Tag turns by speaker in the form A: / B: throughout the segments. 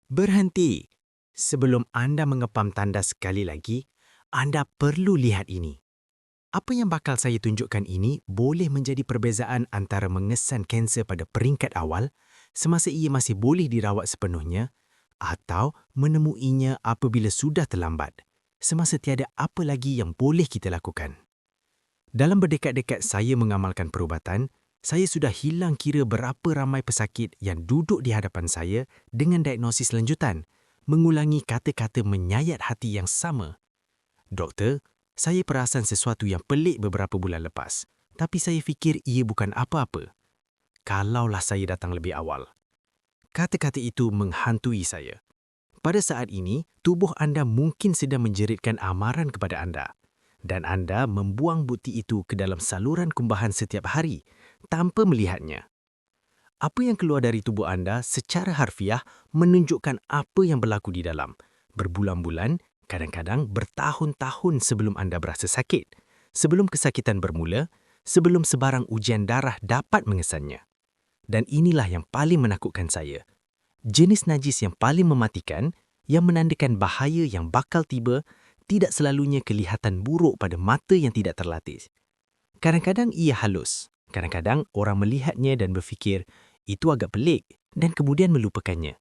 A: Berhenti. Sebelum anda mengepam tanda sekali lagi, anda perlu lihat ini. Apa yang bakal saya tunjukkan ini boleh menjadi perbezaan antara mengesan kanser pada peringkat awal semasa ia masih boleh dirawat sepenuhnya atau menemuinya apabila sudah terlambat, semasa tiada apa lagi yang boleh kita lakukan. Dalam berdekad-dekad saya mengamalkan perubatan, saya sudah hilang kira berapa ramai pesakit yang duduk di hadapan saya dengan diagnosis lanjutan, mengulangi kata-kata menyayat hati yang sama. Doktor, saya perasan sesuatu yang pelik beberapa bulan lepas, tapi saya fikir ia bukan apa-apa. Kalaulah saya datang lebih awal. Kata-kata itu menghantui saya. Pada saat ini, tubuh anda mungkin sedang menjeritkan amaran kepada anda. Dan anda membuang bukti itu ke dalam saluran kumbahan setiap hari tanpa melihatnya. Apa yang keluar dari tubuh anda secara harfiah menunjukkan apa yang berlaku di dalam. Berbulan-bulan, kadang-kadang bertahun-tahun sebelum anda berasa sakit. Sebelum kesakitan bermula, sebelum sebarang ujian darah dapat mengesannya. Dan inilah yang paling menakutkan saya. Jenis najis yang paling mematikan, yang menandakan bahaya yang bakal tiba, tidak selalunya kelihatan buruk pada mata yang tidak terlatih. Kadang-kadang ia halus. Kadang-kadang orang melihatnya dan berfikir, itu agak pelik dan kemudian melupakannya.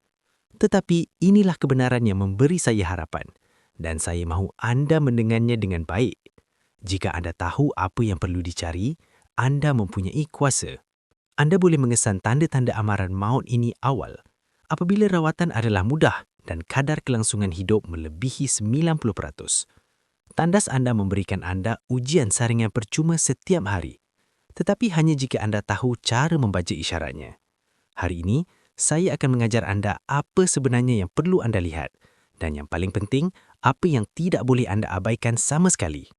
A: Tetapi inilah kebenaran yang memberi saya harapan. Dan saya mahu anda mendengarnya dengan baik. Jika anda tahu apa yang perlu dicari, anda mempunyai kuasa. Anda boleh mengesan tanda-tanda amaran maut ini awal. Apabila rawatan adalah mudah dan kadar kelangsungan hidup melebihi 90%. Tandas anda memberikan anda ujian saringan percuma setiap hari. Tetapi hanya jika anda tahu cara membaca isyaratnya. Hari ini, saya akan mengajar anda apa sebenarnya yang perlu anda lihat. Dan yang paling penting, apa yang tidak boleh anda abaikan sama sekali.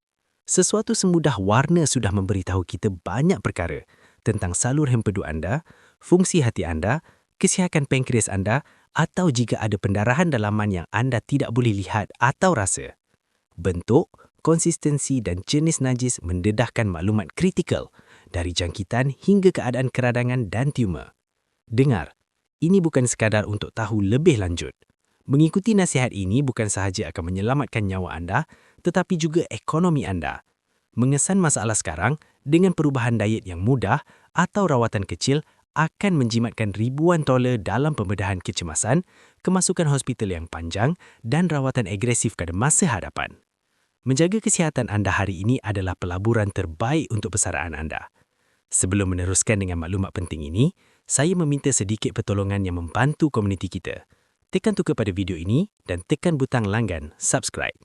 A: Sesuatu semudah warna sudah memberitahu kita banyak perkara tentang salur empedu anda, fungsi hati anda, kesihakan pankreas anda atau jika ada pendarahan dalaman yang anda tidak boleh lihat atau rasa. Bentuk, konsistensi dan jenis najis mendedahkan maklumat kritikal dari jangkitan hingga keadaan keradangan dan tumor. Dengar, ini bukan sekadar untuk tahu lebih lanjut. Mengikuti nasihat ini bukan sahaja akan menyelamatkan nyawa anda, tetapi juga ekonomi anda. Mengesan masalah sekarang dengan perubahan diet yang mudah atau rawatan kecil akan menjimatkan ribuan dolar dalam pembedahan kecemasan, kemasukan hospital yang panjang dan rawatan agresif pada masa hadapan. Menjaga kesihatan anda hari ini adalah pelaburan terbaik untuk persaraan anda. Sebelum meneruskan dengan maklumat penting ini, saya meminta sedikit pertolongan yang membantu komuniti kita. Tekan tukar pada video ini dan tekan butang langgan subscribe.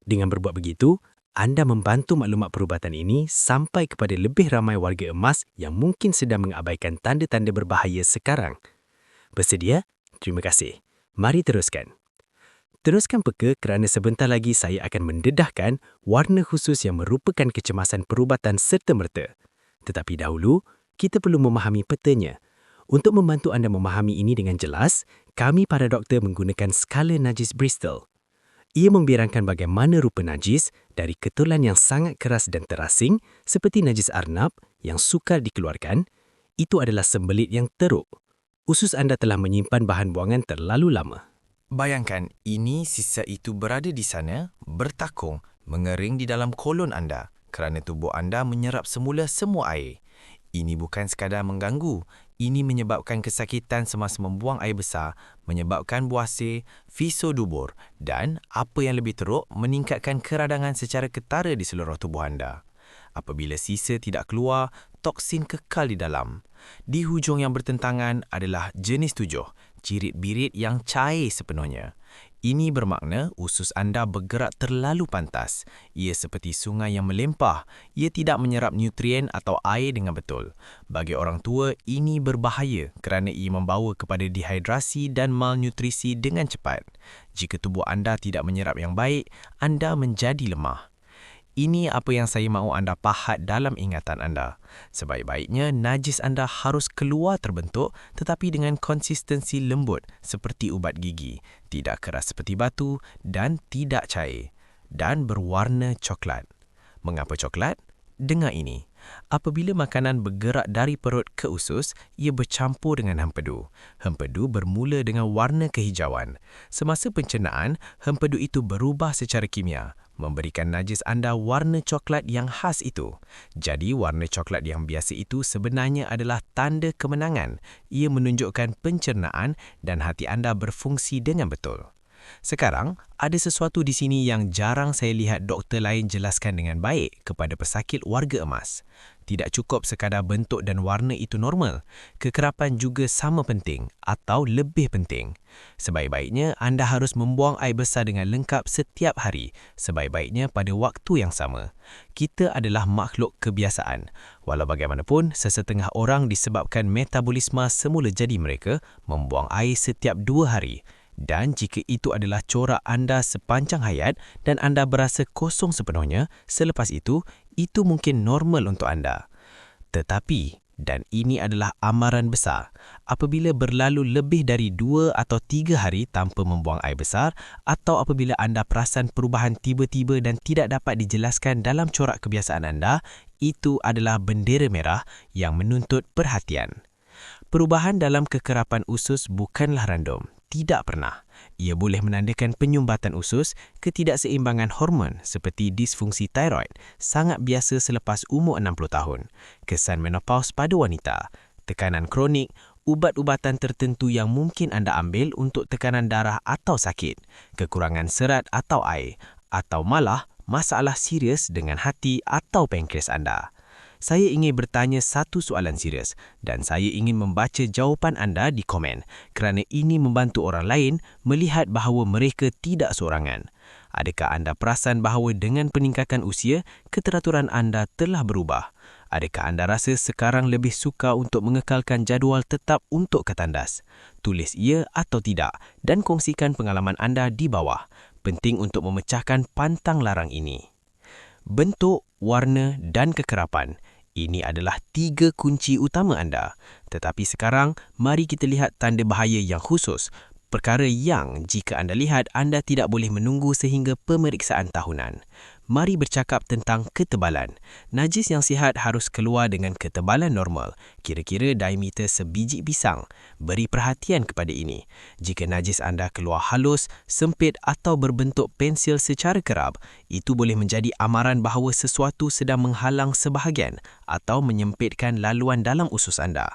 A: Dengan berbuat begitu, anda membantu maklumat perubatan ini sampai kepada lebih ramai warga emas yang mungkin sedang mengabaikan tanda-tanda berbahaya sekarang. Bersedia? Terima kasih. Mari teruskan. Teruskan peka kerana sebentar lagi saya akan mendedahkan warna khusus yang merupakan kecemasan perubatan serta-merta. Tetapi dahulu, kita perlu memahami petanya. Untuk membantu anda memahami ini dengan jelas, kami para doktor menggunakan skala najis Bristol. Ia membiarkan bagaimana rupa najis dari ketulan yang sangat keras dan terasing seperti najis arnab yang sukar dikeluarkan, itu adalah sembelit yang teruk. Usus anda telah menyimpan bahan buangan terlalu lama.
B: Bayangkan ini sisa itu berada di sana, bertakung, mengering di dalam kolon anda kerana tubuh anda menyerap semula semua air. Ini bukan sekadar mengganggu, ini menyebabkan kesakitan semasa membuang air besar, menyebabkan buasir, fisodubur dan, apa yang lebih teruk, meningkatkan keradangan secara ketara di seluruh tubuh anda. Apabila sisa tidak keluar, toksin kekal di dalam. Di hujung yang bertentangan adalah jenis 7, cirit-birit yang cair sepenuhnya. Ini bermakna usus anda bergerak terlalu pantas. Ia seperti sungai yang melempah. Ia tidak menyerap nutrien atau air dengan betul. Bagi orang tua, ini berbahaya kerana ia membawa kepada dehidrasi dan malnutrisi dengan cepat. Jika tubuh anda tidak menyerap yang baik, anda menjadi lemah. Ini apa yang saya mahu anda pahat dalam ingatan anda. Sebaik-baiknya, najis anda harus keluar terbentuk tetapi dengan konsistensi lembut seperti ubat gigi, tidak keras seperti batu dan tidak cair, dan berwarna coklat. Mengapa coklat? Dengar ini. Apabila makanan bergerak dari perut ke usus, ia bercampur dengan hempedu. Hempedu bermula dengan warna kehijauan. Semasa pencernaan, hempedu itu berubah secara kimia, memberikan najis anda warna coklat yang khas itu. Jadi, warna coklat yang biasa itu sebenarnya adalah tanda kemenangan. Ia menunjukkan pencernaan dan hati anda berfungsi dengan betul. Sekarang, ada sesuatu di sini yang jarang saya lihat doktor lain jelaskan dengan baik kepada pesakit warga emas. Tidak cukup sekadar bentuk dan warna itu normal. Kekerapan juga sama penting atau lebih penting. Sebaik-baiknya anda harus membuang air besar dengan lengkap setiap hari, sebaik-baiknya pada waktu yang sama. Kita adalah makhluk kebiasaan. Walau bagaimanapun, sesetengah orang disebabkan metabolisme semula jadi mereka membuang air setiap 2 hari. Dan jika itu adalah corak anda sepanjang hayat dan anda berasa kosong sepenuhnya, selepas itu mungkin normal untuk anda. Tetapi, dan ini adalah amaran besar, apabila berlalu lebih dari 2 atau 3 hari tanpa membuang air besar atau apabila anda perasan perubahan tiba-tiba dan tidak dapat dijelaskan dalam corak kebiasaan anda, itu adalah bendera merah yang menuntut perhatian. Perubahan dalam kekerapan usus bukanlah random. Tidak pernah. Ia boleh menandakan penyumbatan usus, ketidakseimbangan hormon seperti disfungsi tiroid, sangat biasa selepas umur 60 tahun, kesan menopause pada wanita, tekanan kronik, ubat-ubatan tertentu yang mungkin anda ambil untuk tekanan darah atau sakit, kekurangan serat atau air, atau malah masalah serius dengan hati atau pankreas anda. Saya ingin bertanya satu soalan serius dan saya ingin membaca jawapan anda di komen kerana ini membantu orang lain melihat bahawa mereka tidak sorangan. Adakah anda perasan bahawa dengan peningkatan usia, keteraturan anda telah berubah? Adakah anda rasa sekarang lebih suka untuk mengekalkan jadual tetap untuk ke tandas? Tulis ya atau tidak dan kongsikan pengalaman anda di bawah. Penting untuk memecahkan pantang larang ini. Bentuk, warna dan kekerapan. Ini adalah 3 kunci utama anda. Tetapi sekarang, mari kita lihat tanda bahaya yang khusus. Perkara yang jika anda lihat, anda tidak boleh menunggu sehingga pemeriksaan tahunan. Mari bercakap tentang ketebalan. Najis yang sihat harus keluar dengan ketebalan normal, kira-kira diameter sebiji pisang. Beri perhatian kepada ini. Jika najis anda keluar halus, sempit atau berbentuk pensil secara kerap, itu boleh menjadi amaran bahawa sesuatu sedang menghalang sebahagian atau menyempitkan laluan dalam usus anda.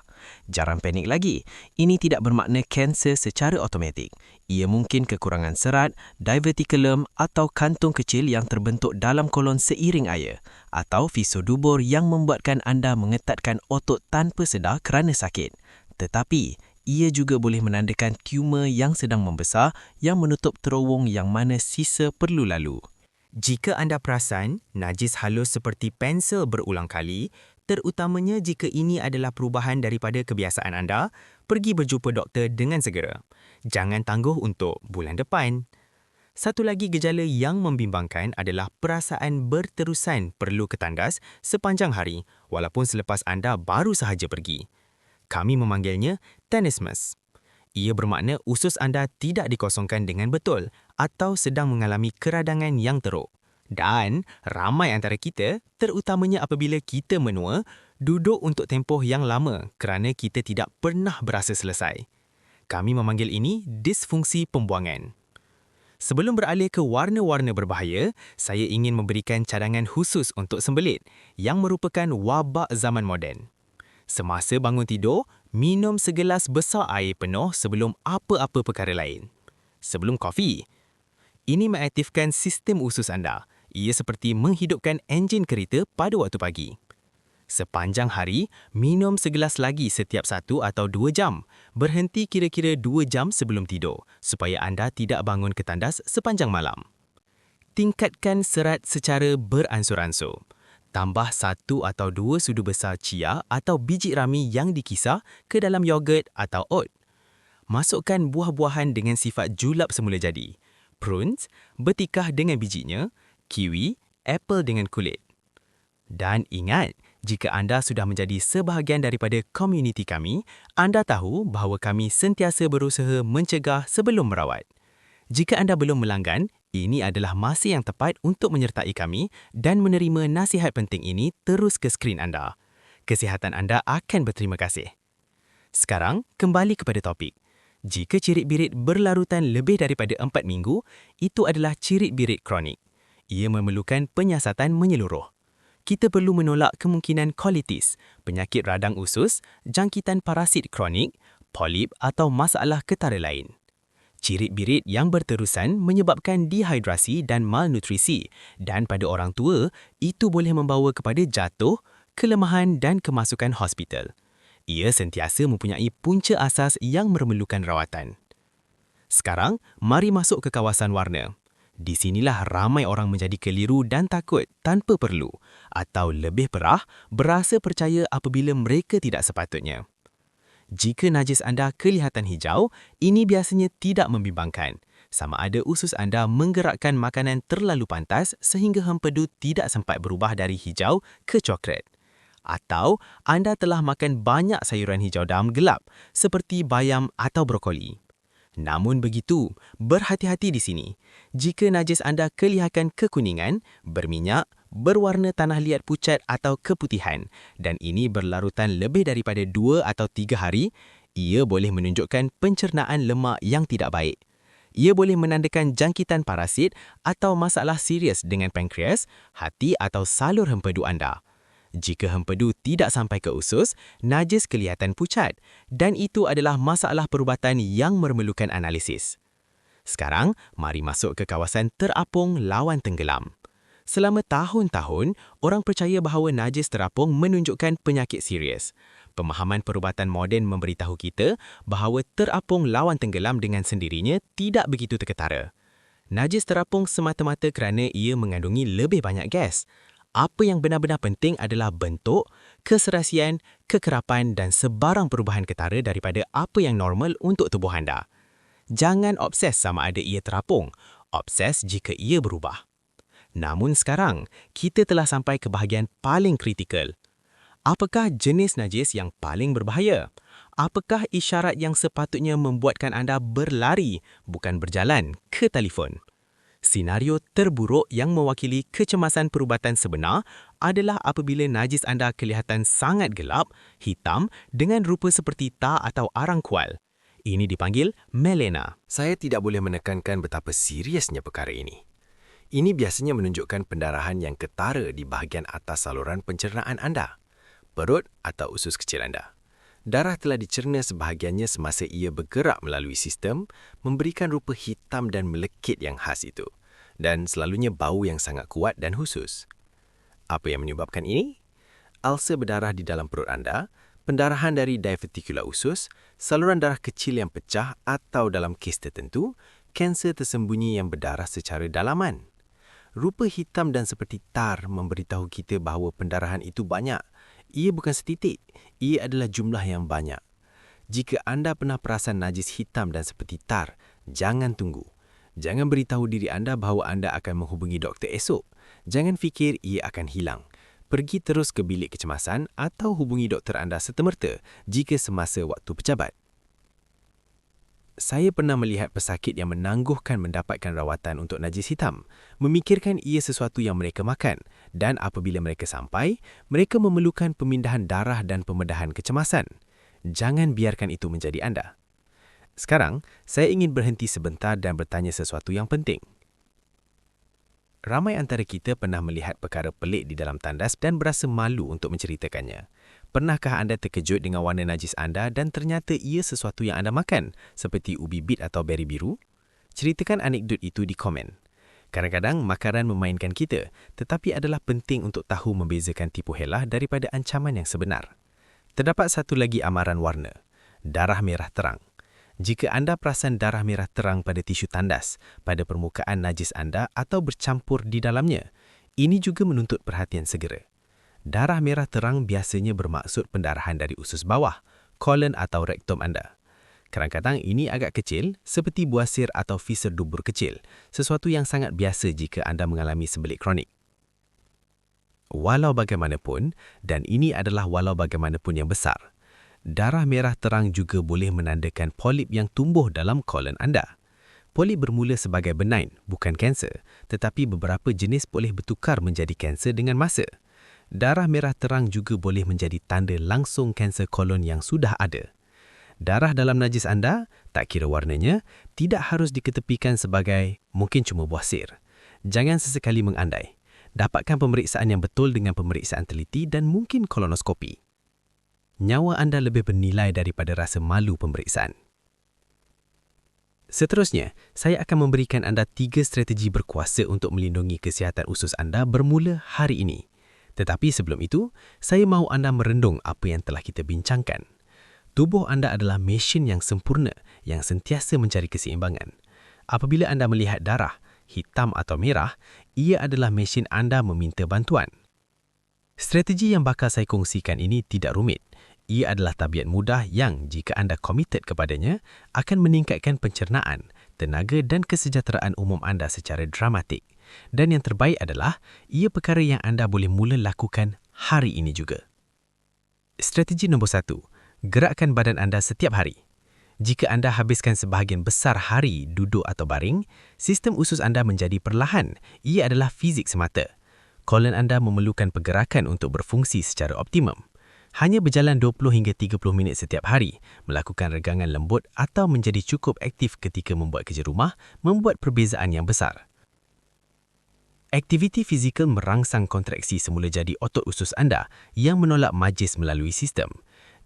B: Jangan panik lagi. Ini tidak bermakna kanser secara automatik. Ia mungkin kekurangan serat, diverticulum atau kantung kecil yang terbentuk dalam kolon seiring air atau fisodubur yang membuatkan anda mengetatkan otot tanpa sedar kerana sakit. Tetapi, ia juga boleh menandakan tumor yang sedang membesar yang menutup terowong yang mana sisa perlu lalu.
A: Jika anda perasan najis halus seperti pensel berulang kali, terutamanya jika ini adalah perubahan daripada kebiasaan anda, pergi berjumpa doktor dengan segera. Jangan tangguh untuk bulan depan. Satu lagi gejala yang membimbangkan adalah perasaan berterusan perlu ke tandas sepanjang hari walaupun selepas anda baru sahaja pergi. Kami memanggilnya tenesmus. Ia bermakna usus anda tidak dikosongkan dengan betul atau sedang mengalami keradangan yang teruk. Dan ramai antara kita, terutamanya apabila kita menua, duduk untuk tempoh yang lama kerana kita tidak pernah berasa selesai. Kami memanggil ini disfungsi pembuangan. Sebelum beralih ke warna-warna berbahaya, saya ingin memberikan cadangan khusus untuk sembelit yang merupakan wabak zaman moden. Semasa bangun tidur, minum segelas besar air penuh sebelum apa-apa perkara lain. Sebelum kopi. Ini mengaktifkan sistem usus anda. Ia seperti menghidupkan enjin kereta pada waktu pagi. Sepanjang hari, minum segelas lagi setiap 1 atau 2 jam. Berhenti kira-kira 2 jam sebelum tidur, supaya anda tidak bangun ke tandas sepanjang malam. Tingkatkan serat secara beransur-ansur. Tambah 1 atau 2 sudu besar chia atau biji rami yang dikisar ke dalam yogurt atau oat. Masukkan buah-buahan dengan sifat julap semula jadi. Prunes, bertikah dengan bijinya, kiwi, apple dengan kulit. Dan ingat, jika anda sudah menjadi sebahagian daripada komuniti kami, anda tahu bahawa kami sentiasa berusaha mencegah sebelum merawat. Jika anda belum melanggan, Ini adalah masa yang tepat untuk menyertai kami dan menerima nasihat penting ini terus ke skrin anda. Kesihatan anda akan berterima kasih. Sekarang, kembali kepada topik. Jika cirit-birit berlarutan lebih daripada 4 minggu, itu adalah cirit-birit kronik. Ia memerlukan penyiasatan menyeluruh. Kita perlu menolak kemungkinan kolitis, penyakit radang usus, jangkitan parasit kronik, polip atau masalah ketara lain. Cirit-birit yang berterusan menyebabkan dehidrasi dan malnutrisi dan pada orang tua, itu boleh membawa kepada jatuh, kelemahan dan kemasukan hospital. Ia sentiasa mempunyai punca asas yang memerlukan rawatan. Sekarang, mari masuk ke kawasan warna. Di sinilah ramai orang menjadi keliru dan takut tanpa perlu atau lebih parah, berasa percaya apabila mereka tidak sepatutnya. Jika najis anda kelihatan hijau, ini biasanya tidak membimbangkan. Sama ada usus anda menggerakkan makanan terlalu pantas sehingga hempedu tidak sempat berubah dari hijau ke coklat. Atau anda telah makan banyak sayuran hijau daun gelap seperti bayam atau brokoli. Namun begitu, berhati-hati di sini. Jika najis anda kelihatan kekuningan, berminyak, berwarna tanah liat pucat atau keputihan dan ini berlarutan lebih daripada 2 atau 3 hari, ia boleh menunjukkan pencernaan lemak yang tidak baik. Ia boleh menandakan jangkitan parasit atau masalah serius dengan pankreas, hati atau salur hempedu anda. Jika hempedu tidak sampai ke usus, najis kelihatan pucat dan itu adalah masalah perubatan yang memerlukan analisis. Sekarang, mari masuk ke kawasan terapung lawan tenggelam. Selama tahun-tahun, orang percaya bahawa najis terapung menunjukkan penyakit serius. Pemahaman perubatan moden memberitahu kita bahawa terapung lawan tenggelam dengan sendirinya tidak begitu terketara. Najis terapung semata-mata kerana ia mengandungi lebih banyak gas. Apa yang benar-benar penting adalah bentuk, keserasian, kekerapan dan sebarang perubahan ketara daripada apa yang normal untuk tubuh anda. Jangan obses sama ada ia terapung, obses jika ia berubah. Namun sekarang, kita telah sampai ke bahagian paling kritikal. Apakah jenis najis yang paling berbahaya? Apakah isyarat yang sepatutnya membuatkan anda berlari, bukan berjalan, ke telefon? Senario terburuk yang mewakili kecemasan perubatan sebenar adalah apabila najis anda kelihatan sangat gelap, hitam dengan rupa seperti tar atau arang kual. Ini dipanggil melena.
B: Saya tidak boleh menekankan betapa seriusnya perkara ini. Ini biasanya menunjukkan pendarahan yang ketara di bahagian atas saluran pencernaan anda, perut atau usus kecil anda. Darah telah dicerna sebahagiannya semasa ia bergerak melalui sistem, memberikan rupa hitam dan melekit yang khas itu, dan selalunya bau yang sangat kuat dan khusus. Apa yang menyebabkan ini? Ulcer berdarah di dalam perut anda, pendarahan dari divertikular usus, saluran darah kecil yang pecah atau dalam kes tertentu, kanser tersembunyi yang berdarah secara dalaman. Rupa hitam dan seperti tar memberitahu kita bahawa pendarahan itu banyak. Ia bukan setitik, ia adalah jumlah yang banyak. Jika anda pernah perasan najis hitam dan seperti tar, jangan tunggu. Jangan beritahu diri anda bahawa anda akan menghubungi doktor esok. Jangan fikir ia akan hilang. Pergi terus ke bilik kecemasan atau hubungi doktor anda serta-merta jika semasa waktu pejabat. Saya pernah melihat pesakit yang menangguhkan mendapatkan rawatan untuk najis hitam, memikirkan ia sesuatu yang mereka makan dan apabila mereka sampai, mereka memerlukan pemindahan darah dan pembedahan kecemasan. Jangan biarkan itu menjadi anda. Sekarang, saya ingin berhenti sebentar dan bertanya sesuatu yang penting. Ramai antara kita pernah melihat perkara pelik di dalam tandas dan berasa malu untuk menceritakannya. Pernahkah anda terkejut dengan warna najis anda dan ternyata ia sesuatu yang anda makan, seperti ubi bit atau beri biru? Ceritakan anekdot itu di komen. Kadang-kadang makanan memainkan kita, tetapi adalah penting untuk tahu membezakan tipu helah daripada ancaman yang sebenar. Terdapat satu lagi amaran warna, darah merah terang. Jika anda perasan darah merah terang pada tisu tandas, pada permukaan najis anda atau bercampur di dalamnya, ini juga menuntut perhatian segera. Darah merah terang biasanya bermaksud pendarahan dari usus bawah, kolon atau rektum anda. Kadang-kadang ini agak kecil, seperti buasir atau fiser dubur kecil, sesuatu yang sangat biasa jika anda mengalami sembelit kronik. Walau bagaimanapun, dan ini adalah walau bagaimanapun yang besar, darah merah terang juga boleh menandakan polip yang tumbuh dalam kolon anda.
C: Polip bermula sebagai benign, bukan kanser, tetapi beberapa jenis boleh bertukar menjadi kanser dengan masa. Darah merah terang juga boleh menjadi tanda langsung kanser kolon yang sudah ada. Darah dalam najis anda, tak kira warnanya, tidak harus diketepikan sebagai mungkin cuma buah sir. Jangan sesekali mengandai. Dapatkan pemeriksaan yang betul dengan pemeriksaan teliti dan mungkin kolonoskopi. Nyawa anda lebih bernilai daripada rasa malu pemeriksaan. Seterusnya, saya akan memberikan anda 3 strategi berkuasa untuk melindungi kesihatan usus anda bermula hari ini. Tetapi sebelum itu, saya mahu anda merendung apa yang telah kita bincangkan. Tubuh anda adalah mesin yang sempurna yang sentiasa mencari keseimbangan. Apabila anda melihat darah, hitam atau merah, ia adalah mesin anda meminta bantuan. Strategi yang bakal saya kongsikan ini tidak rumit. Ia adalah tabiat mudah yang, jika anda committed kepadanya, akan meningkatkan pencernaan, tenaga dan kesejahteraan umum anda secara dramatik. Dan yang terbaik adalah, ia perkara yang anda boleh mula lakukan hari ini juga. Strategi nombor 1. Gerakkan badan anda setiap hari. Jika anda habiskan sebahagian besar hari duduk atau baring, sistem usus anda menjadi perlahan. Ia adalah fizik semata. Kolon anda memerlukan pergerakan untuk berfungsi secara optimum. Hanya berjalan 20 hingga 30 minit setiap hari, melakukan regangan lembut atau menjadi cukup aktif ketika membuat kerja rumah, membuat perbezaan yang besar. Aktiviti fizikal merangsang kontraksi semula jadi otot usus anda yang menolak majis melalui sistem.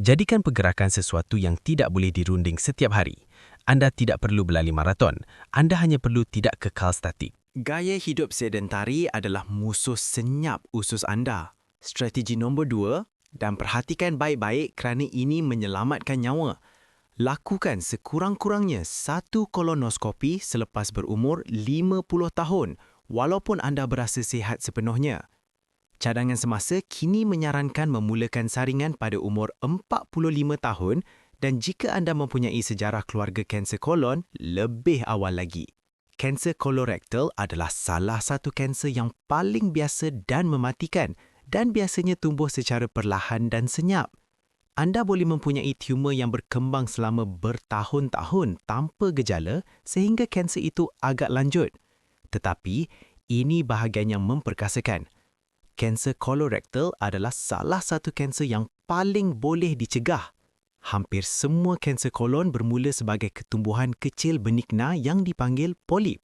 C: Jadikan pergerakan sesuatu yang tidak boleh dirunding setiap hari. Anda tidak perlu berlari maraton, anda hanya perlu tidak kekal statik.
A: Gaya hidup sedentari adalah musuh senyap usus anda. Strategi nombor 2, dan perhatikan baik-baik kerana ini menyelamatkan nyawa. Lakukan sekurang-kurangnya 1 kolonoskopi selepas berumur 50 tahun, walaupun anda berasa sihat sepenuhnya. Cadangan semasa kini menyarankan memulakan saringan pada umur 45 tahun dan jika anda mempunyai sejarah keluarga kanser kolon, lebih awal lagi. Kanser kolorektal adalah salah satu kanser yang paling biasa dan mematikan dan biasanya tumbuh secara perlahan dan senyap. Anda boleh mempunyai tumor yang berkembang selama bertahun-tahun tanpa gejala sehingga kanser itu agak lanjut. Tetapi, ini bahagian yang memperkasakan. Kanser kolorektal adalah salah satu kanser yang paling boleh dicegah. Hampir semua kanser kolon bermula sebagai ketumbuhan kecil benigna yang dipanggil polip.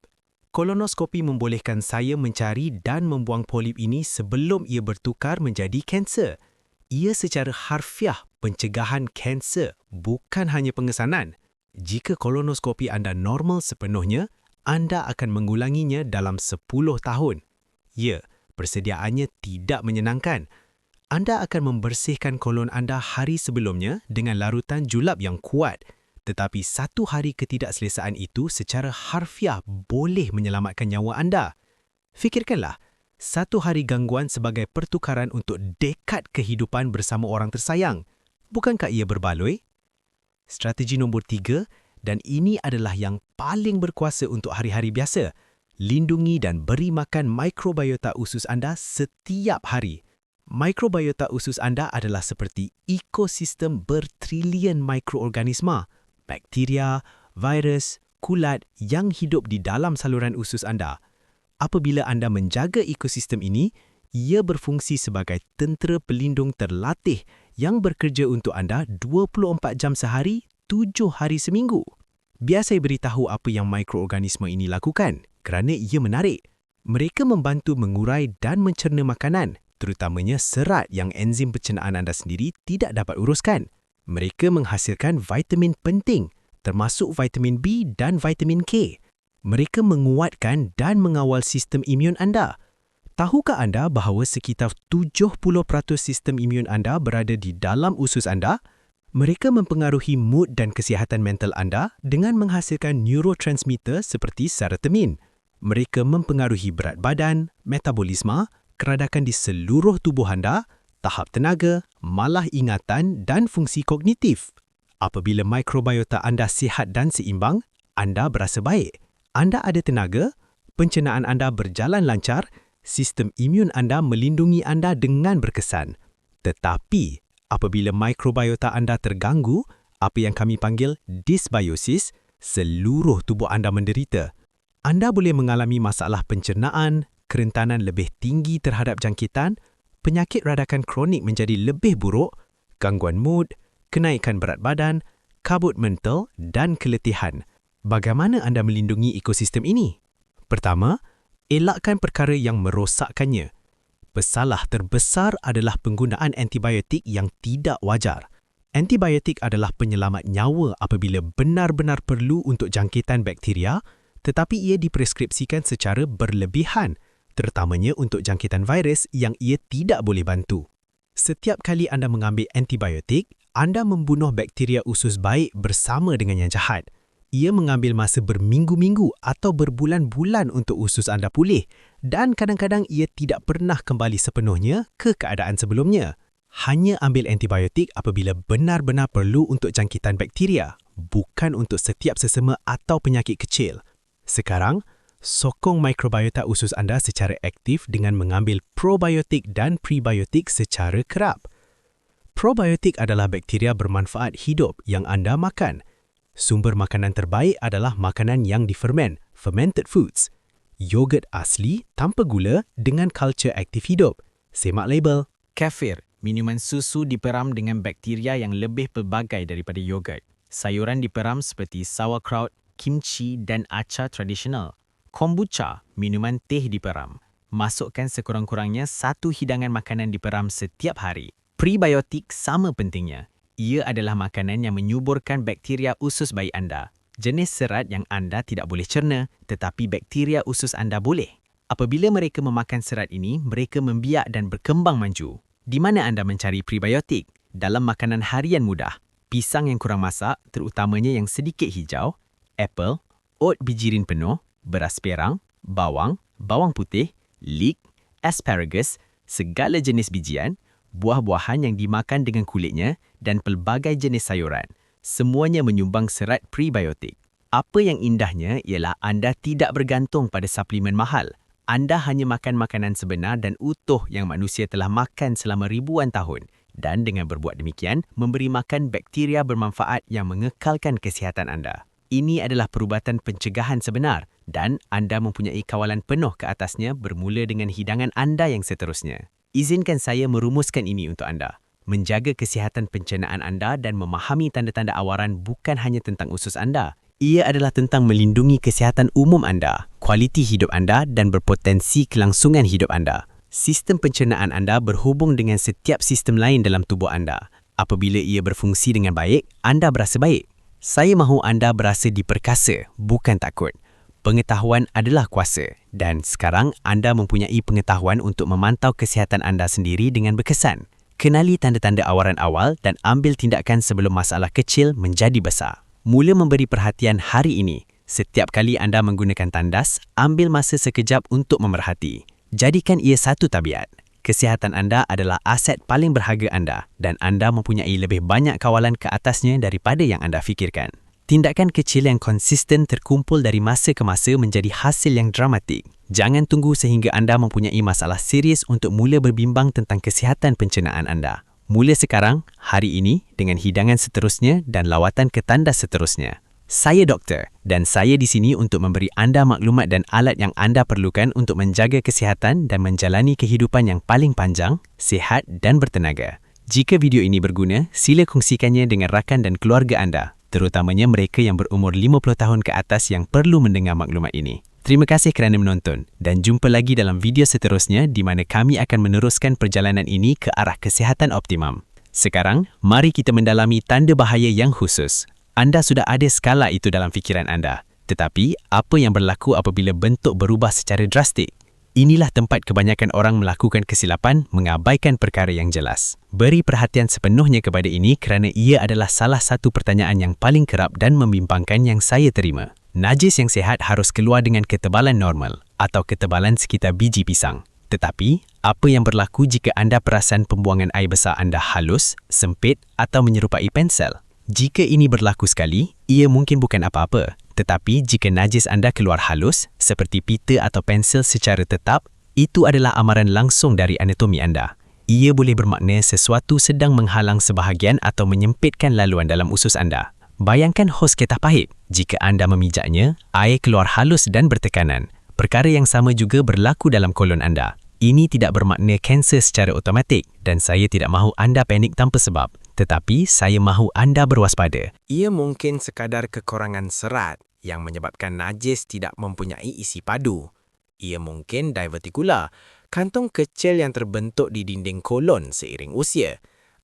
A: Kolonoskopi membolehkan saya mencari dan membuang polip ini sebelum ia bertukar menjadi kanser. Ia secara harfiah pencegahan kanser, bukan hanya pengesanan. Jika kolonoskopi anda normal sepenuhnya, anda akan mengulanginya dalam 10 tahun. Ya, persediaannya tidak menyenangkan. Anda akan membersihkan kolon anda hari sebelumnya dengan larutan julap yang kuat. Tetapi 1 hari ketidakselesaan itu secara harfiah boleh menyelamatkan nyawa anda. Fikirkanlah, 1 hari gangguan sebagai pertukaran untuk dekad kehidupan bersama orang tersayang. Bukankah ia berbaloi? Strategi nombor 3, dan ini adalah yang paling berkuasa untuk hari-hari biasa. Lindungi dan beri makan mikrobiota usus anda setiap hari. Mikrobiota usus anda adalah seperti ekosistem bertrilion mikroorganisma. Bakteria, virus, kulat yang hidup di dalam saluran usus anda. Apabila anda menjaga ekosistem ini, ia berfungsi sebagai tentera pelindung terlatih yang bekerja untuk anda 24 jam sehari, 7 hari seminggu. Biar saya beritahu apa yang mikroorganisma ini lakukan, kerana ia menarik. Mereka membantu mengurai dan mencerna makanan, terutamanya serat yang enzim pencernaan anda sendiri tidak dapat uruskan. Mereka menghasilkan vitamin penting, termasuk vitamin B dan vitamin K. Mereka menguatkan dan mengawal sistem imun anda. Tahukah anda bahawa sekitar 70% sistem imun anda berada di dalam usus anda? Mereka mempengaruhi mood dan kesihatan mental anda dengan menghasilkan neurotransmitter seperti serotonin. Mereka mempengaruhi berat badan, metabolisme, keradakan di seluruh tubuh anda, tahap tenaga, malah ingatan dan fungsi kognitif. Apabila mikrobiota anda sihat dan seimbang, anda berasa baik. Anda ada tenaga, pencernaan anda berjalan lancar, sistem imun anda melindungi anda dengan berkesan. Tetapi, apabila mikrobiota anda terganggu, apa yang kami panggil dysbiosis,
C: seluruh tubuh anda menderita. Anda boleh mengalami masalah pencernaan, kerentanan lebih tinggi terhadap jangkitan, penyakit radakan kronik menjadi lebih buruk, gangguan mood, kenaikan berat badan, kabut mental dan keletihan. Bagaimana anda melindungi ekosistem ini? Pertama, elakkan perkara yang merosakkannya. Pesalah terbesar adalah penggunaan antibiotik yang tidak wajar. Antibiotik adalah penyelamat nyawa apabila benar-benar perlu untuk jangkitan bakteria, tetapi ia dipreskripsikan secara berlebihan, terutamanya untuk jangkitan virus yang ia tidak boleh bantu. Setiap kali anda mengambil antibiotik, anda membunuh bakteria usus baik bersama dengan yang jahat. Ia mengambil masa berminggu-minggu atau berbulan-bulan untuk usus anda pulih dan kadang-kadang ia tidak pernah kembali sepenuhnya ke keadaan sebelumnya. Hanya ambil antibiotik apabila benar-benar perlu untuk jangkitan bakteria, bukan untuk setiap sesama atau penyakit kecil. Sekarang, sokong mikrobiota usus anda secara aktif dengan mengambil probiotik dan prebiotik secara kerap. Probiotik adalah bakteria bermanfaat hidup yang anda makan. Sumber makanan terbaik adalah makanan yang difermen, fermented foods. Yogurt asli tanpa gula dengan kultur aktif hidup. Semak label.
A: Kefir, minuman susu diperam dengan bakteria yang lebih pelbagai daripada yogurt. Sayuran diperam seperti sauerkraut, kimchi dan acar tradisional. Kombucha, minuman teh diperam. Masukkan sekurang-kurangnya 1 hidangan makanan diperam setiap hari. Prebiotik sama pentingnya. Ia adalah makanan yang menyuburkan bakteria usus bayi anda. Jenis serat yang anda tidak boleh cerna, tetapi bakteria usus anda boleh. Apabila mereka memakan serat ini, mereka membiak dan berkembang maju. Di mana anda mencari prebiotik? Dalam makanan harian mudah. Pisang yang kurang masak, terutamanya yang sedikit hijau, apple, oat bijirin penuh, beras perang, bawang, bawang putih, leek, asparagus, segala jenis bijian, buah-buahan yang dimakan dengan kulitnya dan pelbagai jenis sayuran. Semuanya menyumbang serat prebiotik. Apa yang indahnya ialah anda tidak bergantung pada suplemen mahal. Anda hanya makan makanan sebenar dan utuh yang manusia telah makan selama ribuan tahun dan dengan berbuat demikian memberi makan bakteria bermanfaat yang mengekalkan kesihatan anda. Ini adalah perubatan pencegahan sebenar dan anda mempunyai kawalan penuh ke atasnya bermula dengan hidangan anda yang seterusnya. Izinkan saya merumuskan ini untuk anda. Menjaga kesihatan pencernaan anda dan memahami tanda-tanda awaran bukan hanya tentang usus anda. Ia adalah tentang melindungi kesihatan umum anda, kualiti hidup anda dan berpotensi kelangsungan hidup anda. Sistem pencernaan anda berhubung dengan setiap sistem lain dalam tubuh anda. Apabila ia berfungsi dengan baik, anda berasa baik. Saya mahu anda berasa diperkasa, bukan takut. Pengetahuan adalah kuasa dan sekarang anda mempunyai pengetahuan untuk memantau kesihatan anda sendiri dengan berkesan. Kenali tanda-tanda awaran awal dan ambil tindakan sebelum masalah kecil menjadi besar. Mula memberi perhatian hari ini. Setiap kali anda menggunakan tandas, ambil masa sekejap untuk memerhati. Jadikan ia satu tabiat. Kesihatan anda adalah aset paling berharga anda dan anda mempunyai lebih banyak kawalan ke atasnya daripada yang anda fikirkan. Tindakan kecil yang konsisten terkumpul dari masa ke masa menjadi hasil yang dramatik. Jangan tunggu sehingga anda mempunyai masalah serius untuk mula berbimbang tentang kesihatan pencernaan anda. Mula sekarang, hari ini, dengan hidangan seterusnya dan lawatan ke tandas seterusnya. Saya doktor dan saya di sini untuk memberi anda maklumat dan alat yang anda perlukan untuk menjaga kesihatan dan menjalani kehidupan yang paling panjang, sihat dan bertenaga. Jika video ini berguna, sila kongsikannya dengan rakan dan keluarga anda, terutamanya mereka yang berumur 50 tahun ke atas yang perlu mendengar maklumat ini. Terima kasih kerana menonton dan jumpa lagi dalam video seterusnya di mana kami akan meneruskan perjalanan ini ke arah kesihatan optimum. Sekarang, mari kita mendalami tanda bahaya yang khusus. Anda sudah ada skala itu dalam fikiran anda. Tetapi, apa yang berlaku apabila bentuk berubah secara drastik? Inilah tempat kebanyakan orang melakukan kesilapan mengabaikan perkara yang jelas. Beri perhatian sepenuhnya kepada ini kerana ia adalah salah satu pertanyaan yang paling kerap dan membimbangkan yang saya terima. Najis yang sihat harus keluar dengan ketebalan normal atau ketebalan sekitar biji pisang. Tetapi, apa yang berlaku jika anda perasan pembuangan air besar anda halus, sempit atau menyerupai pensel? Jika ini berlaku sekali, ia mungkin bukan apa-apa. Tetapi jika najis anda keluar halus, seperti pita atau pensel secara tetap, itu adalah amaran langsung dari anatomi anda. Ia boleh bermakna sesuatu sedang menghalang sebahagian atau menyempitkan laluan dalam usus anda.
C: Bayangkan hos ketah pahit. Jika anda memijaknya, air keluar halus dan bertekanan. Perkara yang sama juga berlaku dalam kolon anda. Ini tidak bermakna kanser secara automatik dan saya tidak mahu anda panik tanpa sebab. Tetapi saya mahu anda berwaspada.
A: Ia mungkin sekadar kekurangan serat yang menyebabkan najis tidak mempunyai isi padu. Ia mungkin divertikula, kantong kecil yang terbentuk di dinding kolon seiring usia.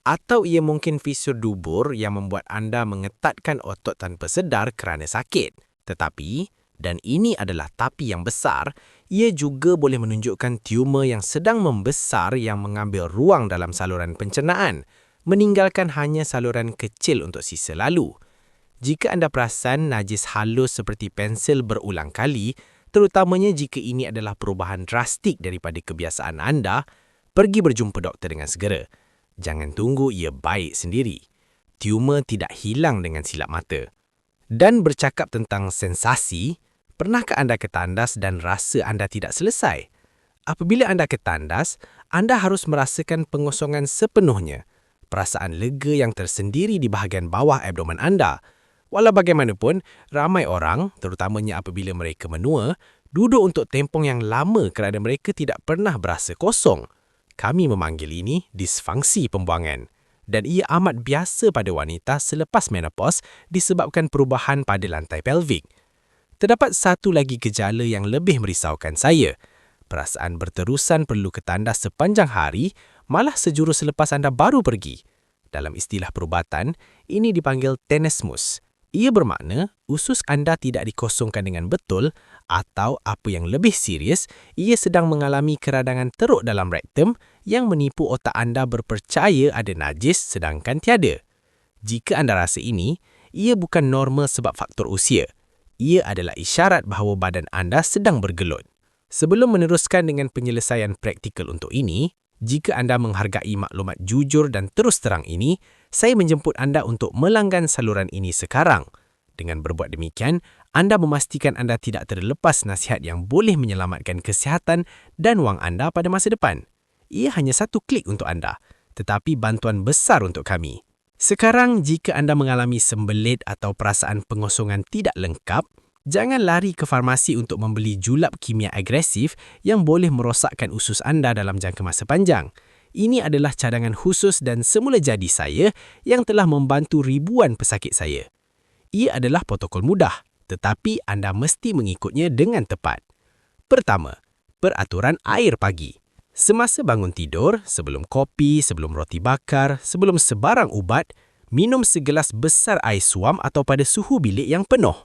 A: Atau ia mungkin fisur dubur yang membuat anda mengetatkan otot tanpa sedar kerana sakit. Tetapi, dan ini adalah tapi yang besar, ia juga boleh menunjukkan tumor yang sedang membesar yang mengambil ruang dalam saluran pencernaan, meninggalkan hanya saluran kecil untuk sisa lalu. Jika anda perasan najis halus seperti pensil berulang kali, terutamanya jika ini adalah perubahan drastik daripada kebiasaan anda, pergi berjumpa doktor dengan segera. Jangan tunggu ia baik sendiri. Tumor tidak hilang dengan silap mata. Dan bercakap tentang sensasi, pernahkah anda ketandas dan rasa anda tidak selesai? Apabila anda ketandas, anda harus merasakan pengosongan sepenuhnya. Perasaan lega yang tersendiri di bahagian bawah abdomen anda. Walau bagaimanapun, ramai orang, terutamanya apabila mereka menua, duduk untuk tempong yang lama kerana mereka tidak pernah berasa kosong. Kami memanggil ini disfungsi pembuangan dan ia amat biasa pada wanita selepas menopause disebabkan perubahan pada lantai pelvik. Terdapat satu lagi gejala yang lebih merisaukan saya. Perasaan berterusan perlu ketandas sepanjang hari, malah sejurus selepas anda baru pergi. Dalam istilah perubatan, ini dipanggil tenesmus. Ia bermakna usus anda tidak dikosongkan dengan betul atau apa yang lebih serius, ia sedang mengalami keradangan teruk dalam rektum yang menipu otak anda berpercaya ada najis sedangkan tiada. Jika anda rasa ini, ia bukan normal sebab faktor usia. Ia adalah isyarat bahawa badan anda sedang bergelut. Sebelum meneruskan dengan penyelesaian praktikal untuk ini, jika anda menghargai maklumat jujur dan terus terang ini, saya menjemput anda untuk melanggan saluran ini sekarang. Dengan berbuat demikian, anda memastikan anda tidak terlepas nasihat yang boleh menyelamatkan kesihatan dan wang anda pada masa depan. Ia hanya satu klik untuk anda, tetapi bantuan besar untuk kami. Sekarang, jika anda mengalami sembelit atau perasaan pengosongan tidak lengkap, jangan lari ke farmasi untuk membeli julap kimia agresif yang boleh merosakkan usus anda dalam jangka masa panjang. Ini adalah cadangan khusus dan semula jadi saya yang telah membantu ribuan pesakit saya. Ia adalah protokol mudah, tetapi anda mesti mengikutnya dengan tepat. Pertama, peraturan air pagi. Semasa bangun tidur, sebelum kopi, sebelum roti bakar, sebelum sebarang ubat, minum segelas besar air suam atau pada suhu bilik yang penuh.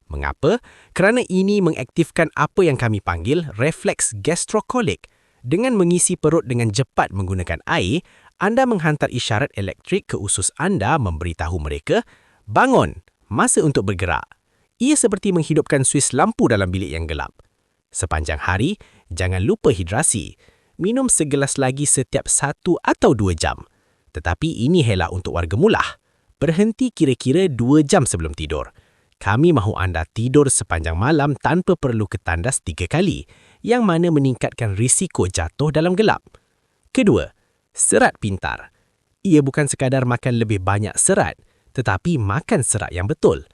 A: Mengapa? Kerana ini mengaktifkan apa yang kami panggil refleks gastrokolik. Dengan mengisi perut dengan cepat menggunakan air, anda menghantar isyarat elektrik ke usus anda memberitahu mereka, bangun, masa untuk bergerak. Ia seperti menghidupkan suis lampu dalam bilik yang gelap. Sepanjang hari, jangan lupa hidrasi. Minum segelas lagi setiap 1 atau 2 jam. Tetapi ini hela untuk warga mulah. Berhenti kira-kira 2 jam sebelum tidur. Kami mahu anda tidur sepanjang malam tanpa perlu ketandas 3 kali, yang mana meningkatkan risiko jatuh dalam gelap. Kedua, serat pintar. Ia bukan sekadar makan lebih banyak serat, tetapi makan serat yang betul.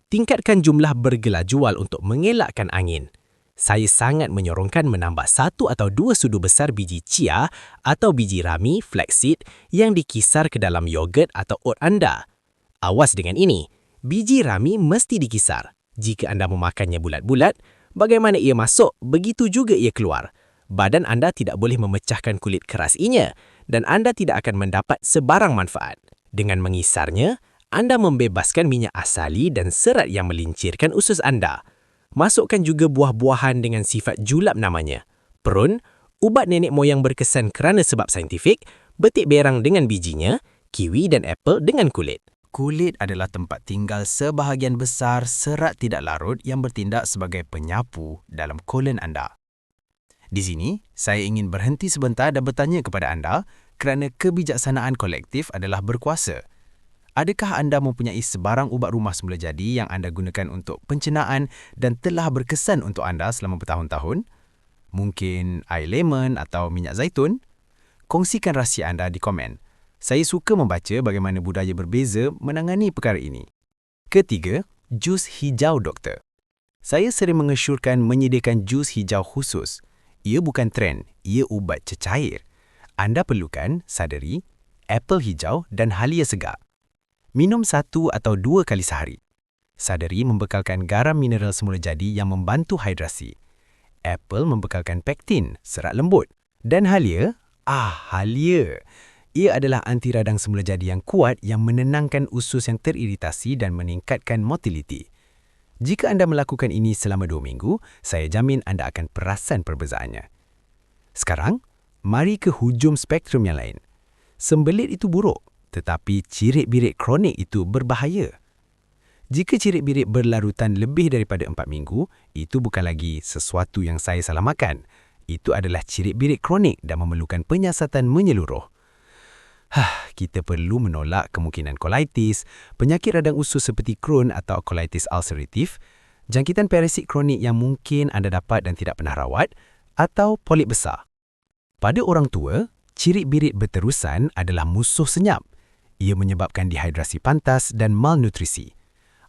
A: Tingkatkan jumlah bergelajual untuk mengelakkan angin. Saya sangat menyorongkan menambah 1 atau 2 sudu besar biji chia atau biji rami flaxseed yang dikisar ke dalam yogurt atau oat anda. Awas dengan ini. Biji rami mesti dikisar. Jika anda memakannya bulat-bulat, bagaimana ia masuk, begitu juga ia keluar. Badan anda tidak boleh memecahkan kulit keras inya dan anda tidak akan mendapat sebarang manfaat. Dengan mengisarnya, anda membebaskan minyak asali dan serat yang melincirkan usus anda. Masukkan juga buah-buahan dengan sifat julap namanya. Prun, ubat nenek moyang berkesan kerana sebab saintifik, betik berang dengan bijinya, kiwi dan apel dengan kulit.
B: Kulit adalah tempat tinggal sebahagian besar serat tidak larut yang bertindak sebagai penyapu dalam kolon anda. Di sini, saya ingin berhenti sebentar dan bertanya kepada anda kerana kebijaksanaan kolektif adalah berkuasa. Adakah anda mempunyai sebarang ubat rumah semula jadi yang anda gunakan untuk pencernaan dan telah berkesan untuk anda selama bertahun-tahun? Mungkin air lemon atau minyak zaitun? Kongsikan rahsia anda di komen. Saya suka membaca bagaimana budaya berbeza menangani perkara ini.
C: Ketiga, jus hijau doktor. Saya sering mengesyorkan menyediakan jus hijau khusus. Ia bukan trend, ia ubat cecair. Anda perlukan sadari, apel hijau dan halia segar. Minum 1 atau 2 kali sehari. Sadari membekalkan garam mineral semula jadi yang membantu hidrasi. Apel membekalkan pektin, serat lembut. Dan halia, halia. Ia adalah anti radang semula jadi yang kuat yang menenangkan usus yang teriritasi dan meningkatkan motiliti. Jika anda melakukan ini selama 2 minggu, saya jamin anda akan perasan perbezaannya. Sekarang, mari ke hujung spektrum yang lain. Sembelit itu buruk, tetapi cirit-birit kronik itu berbahaya. Jika cirit-birit berlarutan lebih daripada 4 minggu, itu bukan lagi sesuatu yang saya salah makan. Itu adalah cirit-birit kronik dan memerlukan penyiasatan menyeluruh. Kita perlu menolak kemungkinan kolitis, penyakit radang usus seperti Crohn atau kolitis ulceratif, jangkitan parasit kronik yang mungkin anda dapat dan tidak pernah rawat, atau polip besar. Pada orang tua, cirit-birit berterusan adalah musuh senyap. Ia menyebabkan dehidrasi pantas dan malnutrisi.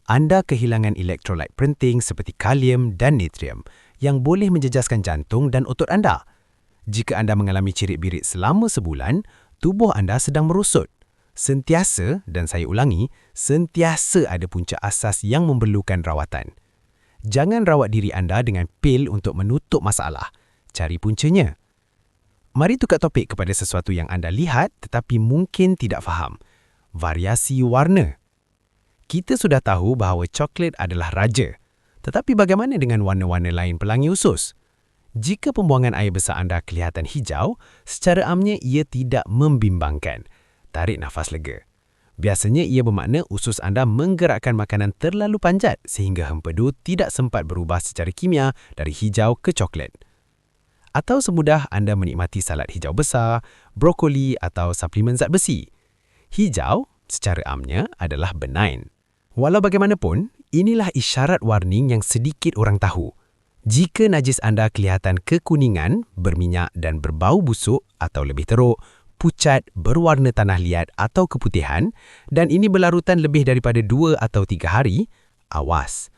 C: Anda kehilangan elektrolit penting seperti kalium dan natrium yang boleh menjejaskan jantung dan otot anda. Jika anda mengalami cirit-birit selama sebulan, tubuh anda sedang merosot. Sentiasa, dan saya ulangi, sentiasa ada punca asas yang memerlukan rawatan. Jangan rawat diri anda dengan pil untuk menutup masalah. Cari puncanya. Mari tukar topik kepada sesuatu yang anda lihat tetapi mungkin tidak faham. Variasi warna. Kita sudah tahu bahawa coklat adalah raja. Tetapi bagaimana dengan warna-warna lain pelangi usus? Jika pembuangan air besar anda kelihatan hijau, secara amnya ia tidak membimbangkan. Tarik nafas lega. Biasanya ia bermakna usus anda menggerakkan makanan terlalu panjat sehingga hempedu tidak sempat berubah secara kimia dari hijau ke coklat. Atau semudah anda menikmati salad hijau besar, brokoli atau suplemen zat besi. Hijau, secara amnya, adalah benign. Walau bagaimanapun, inilah isyarat warning yang sedikit orang tahu. Jika najis anda kelihatan kekuningan, berminyak dan berbau busuk atau lebih teruk, pucat, berwarna tanah liat atau keputihan, dan ini berlarutan lebih daripada 2 atau 3 hari, awas.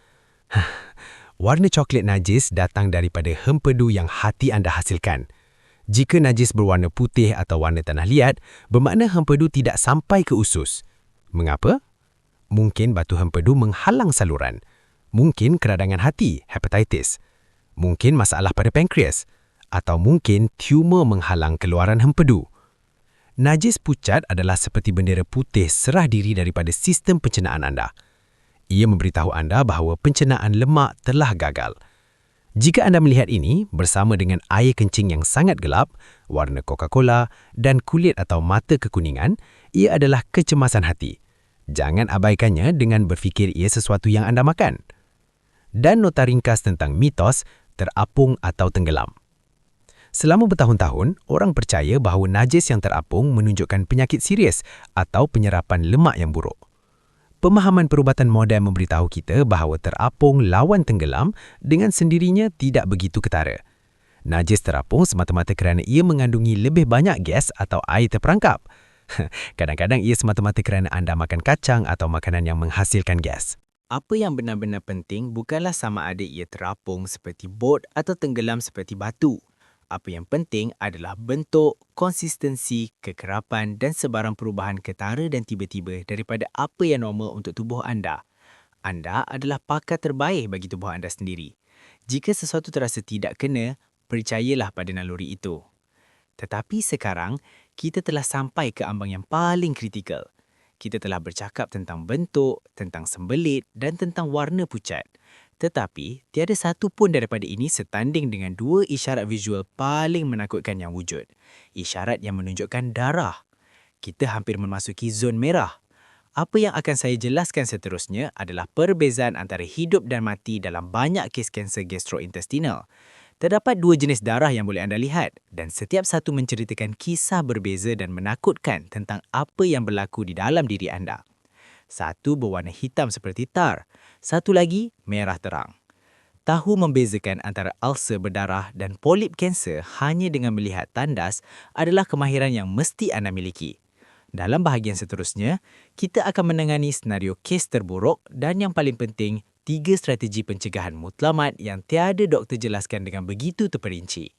C: Warna coklat najis datang daripada hempedu yang hati anda hasilkan. Jika najis berwarna putih atau warna tanah liat, bermakna hempedu tidak sampai ke usus. Mengapa? Mungkin batu hempedu menghalang saluran. Mungkin keradangan hati, hepatitis. Mungkin masalah pada pankreas. Atau mungkin tumor menghalang keluaran hempedu. Najis pucat adalah seperti bendera putih serah diri daripada sistem pencernaan anda. Ia memberitahu anda bahawa pencernaan lemak telah gagal. Jika anda melihat ini bersama dengan air kencing yang sangat gelap, warna Coca-Cola dan kulit atau mata kekuningan, ia adalah kecemasan hati. Jangan abaikannya dengan berfikir ia sesuatu yang anda makan. Dan nota ringkas tentang mitos terapung atau tenggelam. Selama bertahun-tahun, orang percaya bahawa najis yang terapung menunjukkan penyakit serius atau penyerapan lemak yang buruk. Pemahaman perubatan moden memberitahu kita bahawa terapung lawan tenggelam dengan sendirinya tidak begitu ketara. Najis terapung semata-mata kerana ia mengandungi lebih banyak gas atau air terperangkap. Kadang-kadang ia semata-mata kerana anda makan kacang atau makanan yang menghasilkan gas.
A: Apa yang benar-benar penting bukanlah sama ada ia terapung seperti bot atau tenggelam seperti batu. Apa yang penting adalah bentuk, konsistensi, kekerapan dan sebarang perubahan ketara dan tiba-tiba daripada apa yang normal untuk tubuh anda. Anda adalah pakar terbaik bagi tubuh anda sendiri. Jika sesuatu terasa tidak kena, percayalah pada naluri itu. Tetapi sekarang, kita telah sampai ke ambang yang paling kritikal. Kita telah bercakap tentang bentuk, tentang sembelit dan tentang warna pucat. Tetapi, tiada satu pun daripada ini setanding dengan 2 isyarat visual paling menakutkan yang wujud. Isyarat yang menunjukkan darah. Kita hampir memasuki zon merah. Apa yang akan saya jelaskan seterusnya adalah perbezaan antara hidup dan mati dalam banyak kes kanser gastrointestinal. Terdapat 2 jenis darah yang boleh anda lihat dan setiap satu menceritakan kisah berbeza dan menakutkan tentang apa yang berlaku di dalam diri anda. Satu berwarna hitam seperti tar, satu lagi merah terang. Tahu membezakan antara ulcer berdarah dan polip kanser hanya dengan melihat tandas adalah kemahiran yang mesti anda miliki. Dalam bahagian seterusnya, kita akan menangani senario kes terburuk dan yang paling penting, 3 strategi pencegahan mutlamat yang tiada doktor jelaskan dengan begitu terperinci.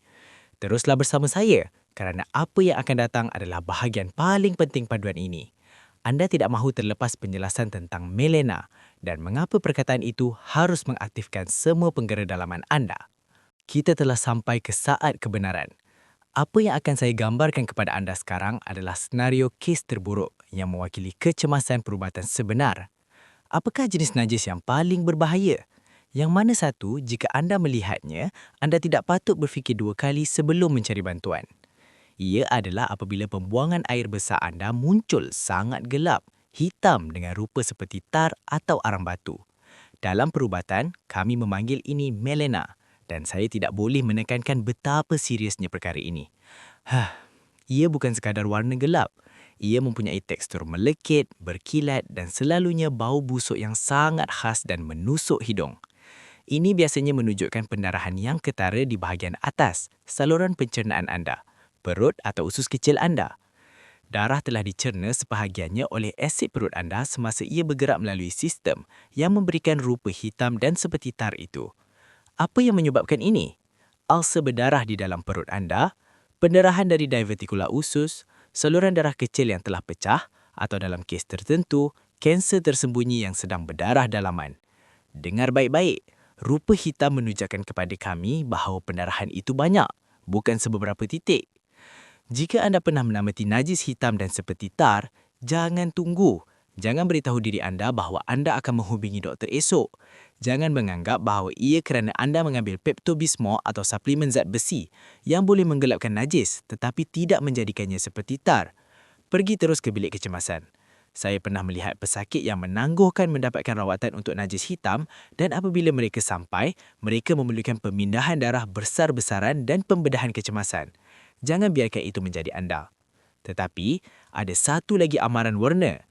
A: Teruslah bersama saya kerana apa yang akan datang adalah bahagian paling penting paduan ini. Anda tidak mahu terlepas penjelasan tentang melena dan mengapa perkataan itu harus mengaktifkan semua penggera dalaman anda. Kita telah sampai ke saat kebenaran. Apa yang akan saya gambarkan kepada anda sekarang adalah senario kes terburuk yang mewakili kecemasan perubatan sebenar. Apakah jenis najis yang paling berbahaya? Yang mana satu, jika anda melihatnya, anda tidak patut berfikir 2 kali sebelum mencari bantuan? Ia adalah apabila pembuangan air besar anda muncul sangat gelap, hitam dengan rupa seperti tar atau arang batu. Dalam perubatan, kami memanggil ini melena dan saya tidak boleh menekankan betapa seriusnya perkara ini. Ia bukan sekadar warna gelap. Ia mempunyai tekstur melekit, berkilat dan selalunya bau busuk yang sangat khas dan menusuk hidung. Ini biasanya menunjukkan pendarahan yang ketara di bahagian atas, saluran pencernaan anda, perut atau usus kecil anda. Darah telah dicerna sebahagiannya oleh asid perut anda semasa ia bergerak melalui sistem yang memberikan rupa hitam dan seperti tar itu. Apa yang menyebabkan ini? Ulcer berdarah di dalam perut anda, pendarahan dari divertikula usus, saluran darah kecil yang telah pecah atau dalam kes tertentu, kanser tersembunyi yang sedang berdarah dalaman. Dengar baik-baik, rupa hitam menunjukkan kepada kami bahawa pendarahan itu banyak, bukan sebeberapa titik. Jika anda pernah menamati najis hitam dan seperti tar, jangan tunggu. Jangan beritahu diri anda bahawa anda akan menghubungi doktor esok. Jangan menganggap bahawa ia kerana anda mengambil Pepto-Bismol atau suplemen zat besi yang boleh menggelapkan najis tetapi tidak menjadikannya seperti tar. Pergi terus ke bilik kecemasan. Saya pernah melihat pesakit yang menangguhkan mendapatkan rawatan untuk najis hitam dan apabila mereka sampai, mereka memerlukan pemindahan darah besar-besaran dan pembedahan kecemasan. Jangan biarkan itu menjadi anda. Tetapi, ada satu lagi amaran warna.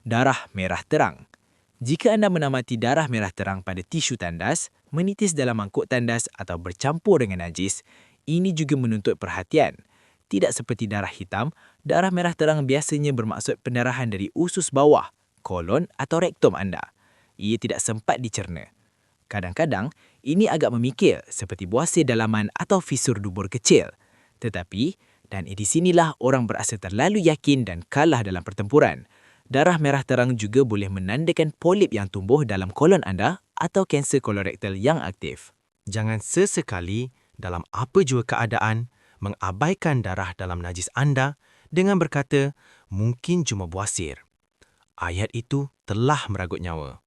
A: Darah merah terang. Jika anda menamati darah merah terang pada tisu tandas, menitis dalam mangkuk tandas atau bercampur dengan najis, ini juga menuntut perhatian. Tidak seperti darah hitam, darah merah terang biasanya bermaksud pendarahan dari usus bawah, kolon atau rektum anda. Ia tidak sempat dicerna. Kadang-kadang, ini agak memikir seperti buasir dalaman atau fisur dubur kecil. Tetapi, dan di sinilah orang berasa terlalu yakin dan kalah dalam pertempuran. Darah merah terang juga boleh menandakan polip yang tumbuh dalam kolon anda atau kanser kolorektal yang aktif.
C: Jangan sesekali, dalam apa jua keadaan, mengabaikan darah dalam najis anda dengan berkata, mungkin cuma buasir. Ayat itu telah meragut nyawa.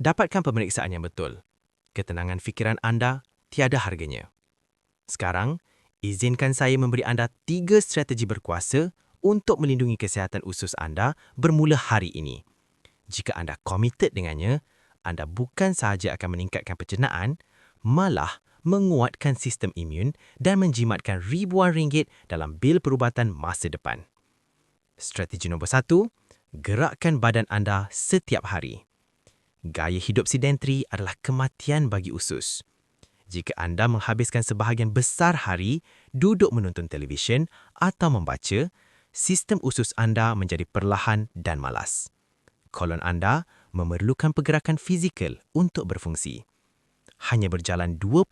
C: Dapatkan pemeriksaan yang betul. Ketenangan fikiran anda tiada harganya. Sekarang, izinkan saya memberi anda 3 strategi berkuasa untuk melindungi kesihatan usus anda bermula hari ini. Jika anda komited dengannya, anda bukan sahaja akan meningkatkan pencernaan, malah menguatkan sistem imun dan menjimatkan ribuan ringgit dalam bil perubatan masa depan. Strategi nombor 1, gerakkan badan anda setiap hari. Gaya hidup sedentari adalah kematian bagi usus. Jika anda menghabiskan sebahagian besar hari duduk menonton televisyen atau membaca, sistem usus anda menjadi perlahan dan malas. Kolon anda memerlukan pergerakan fizikal untuk berfungsi. Hanya berjalan 20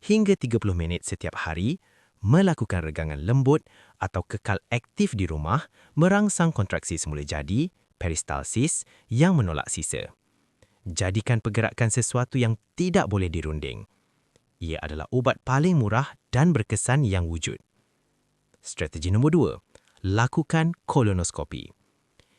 C: hingga 30 minit setiap hari, melakukan regangan lembut atau kekal aktif di rumah merangsang kontraksi semula jadi, peristalsis yang menolak sisa. Jadikan pergerakan sesuatu yang tidak boleh dirunding. Ia adalah ubat paling murah dan berkesan yang wujud. Strategi nombor 2, lakukan kolonoskopi.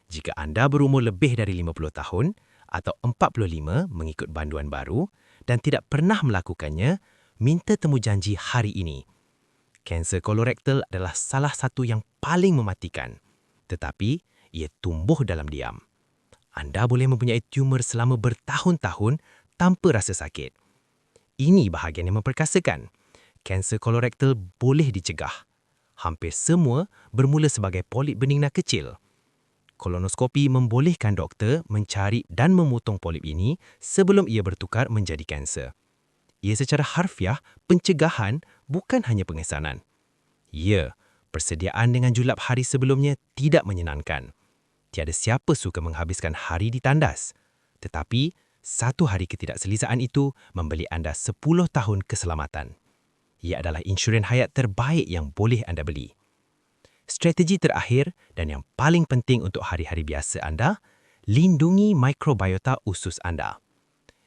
C: Jika anda berumur lebih dari 50 tahun atau 45 mengikut banduan baru dan tidak pernah melakukannya, minta temujanji hari ini. Kanser kolorektal adalah salah satu yang paling mematikan, tetapi ia tumbuh dalam diam. Anda boleh mempunyai tumor selama bertahun-tahun tanpa rasa sakit. Ini bahagian yang memperkasakan. Kanser kolorektal boleh dicegah. Hampir semua bermula sebagai polip benigna kecil. Kolonoskopi membolehkan doktor mencari dan memotong polip ini sebelum ia bertukar menjadi kanser. Ia secara harfiah pencegahan bukan hanya pengesanan. Ya, Persediaan dengan julap hari sebelumnya tidak menyenangkan. Tiada siapa suka menghabiskan hari di tandas. Tetapi, satu hari ketidakselesaan itu membeli anda 10 tahun keselamatan. Ia adalah insurans hayat terbaik yang boleh anda beli. Strategi terakhir dan yang paling penting untuk hari-hari biasa anda, lindungi mikrobiota usus anda.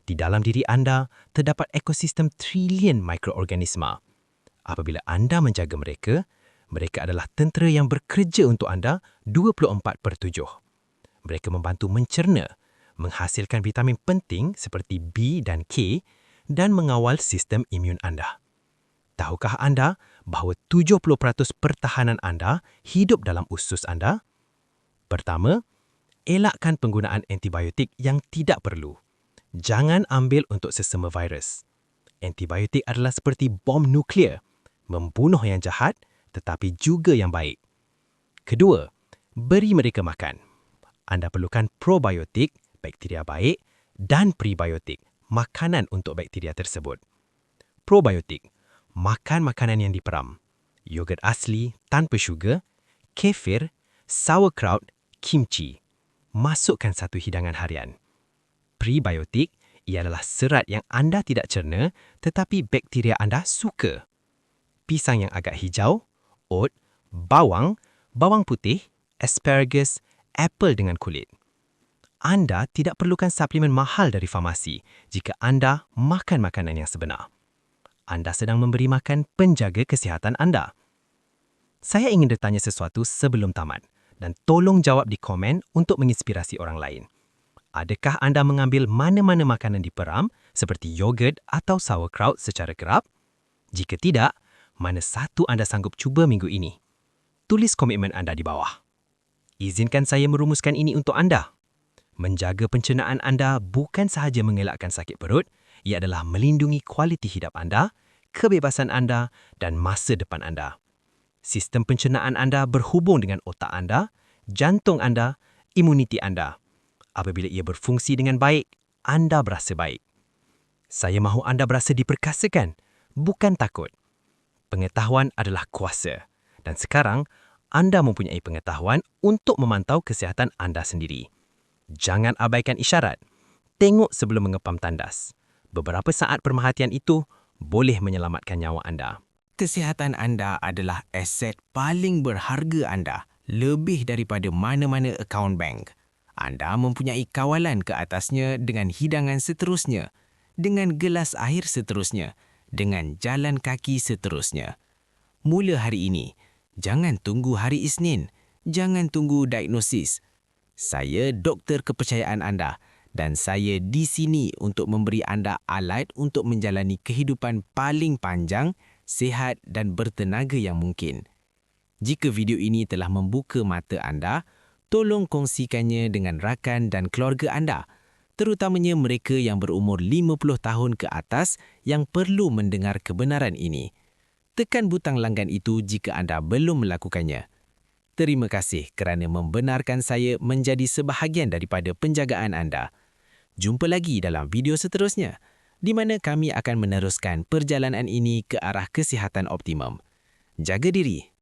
C: Di dalam diri anda, terdapat ekosistem trilion mikroorganisma. Apabila anda menjaga mereka, mereka adalah tentera yang bekerja untuk anda 24/7. Mereka membantu mencerna, menghasilkan vitamin penting seperti B dan K dan mengawal sistem imun anda. Tahukah anda bahawa 70% pertahanan anda hidup dalam usus anda? Pertama, elakkan penggunaan antibiotik yang tidak perlu. Jangan ambil untuk sesama virus. Antibiotik adalah seperti bom nuklear, membunuh yang jahat tetapi juga yang baik. Kedua, beri mereka makan. Anda perlukan probiotik, bakteria baik, dan prebiotik, makanan untuk bakteria tersebut. Probiotik, makan makanan yang diperam. Yogurt asli tanpa syugar, kefir, sauerkraut, kimchi. Masukkan satu hidangan harian. Prebiotik ialah serat yang anda tidak cerna tetapi bakteria anda suka. Pisang yang agak hijau, oat, bawang, bawang putih, asparagus, apel dengan kulit. Anda tidak perlukan suplemen mahal dari farmasi jika anda makan makanan yang sebenar. Anda sedang memberi makan penjaga kesihatan anda. Saya ingin bertanya sesuatu sebelum tamat dan tolong jawab di komen untuk menginspirasi orang lain. Adakah anda mengambil mana-mana makanan diperam seperti yogurt atau sauerkraut secara kerap? Jika tidak, mana satu anda sanggup cuba minggu ini? Tulis komitmen anda di bawah. Izinkan saya merumuskan ini untuk anda. Menjaga pencernaan anda bukan sahaja mengelakkan sakit perut, ia adalah melindungi kualiti hidup anda, kebebasan anda dan masa depan anda. Sistem pencernaan anda berhubung dengan otak anda, jantung anda, imuniti anda. Apabila ia berfungsi dengan baik, anda berasa baik. Saya mahu anda berasa diperkasakan, bukan takut. Pengetahuan adalah kuasa. Dan sekarang, anda mempunyai pengetahuan untuk memantau kesihatan anda sendiri. Jangan abaikan isyarat. Tengok sebelum mengepam tandas. Beberapa saat perhatian itu boleh menyelamatkan nyawa anda.
B: Kesihatan anda adalah aset paling berharga anda, lebih daripada mana-mana akaun bank. Anda mempunyai kawalan ke atasnya dengan hidangan seterusnya, dengan gelas air seterusnya, dengan jalan kaki seterusnya. Mula hari ini, jangan tunggu hari Isnin, jangan tunggu diagnosis. Saya doktor kepercayaan anda dan saya di sini untuk memberi anda alat untuk menjalani kehidupan paling panjang, sihat dan bertenaga yang mungkin. Jika video ini telah membuka mata anda, tolong kongsikannya dengan rakan dan keluarga anda, terutamanya mereka yang berumur 50 tahun ke atas yang perlu mendengar kebenaran ini. Tekan butang langgan itu jika anda belum melakukannya. Terima kasih kerana membenarkan saya menjadi sebahagian daripada penjagaan anda. Jumpa lagi dalam video seterusnya, di mana kami akan meneruskan perjalanan ini ke arah kesihatan optimum. Jaga diri.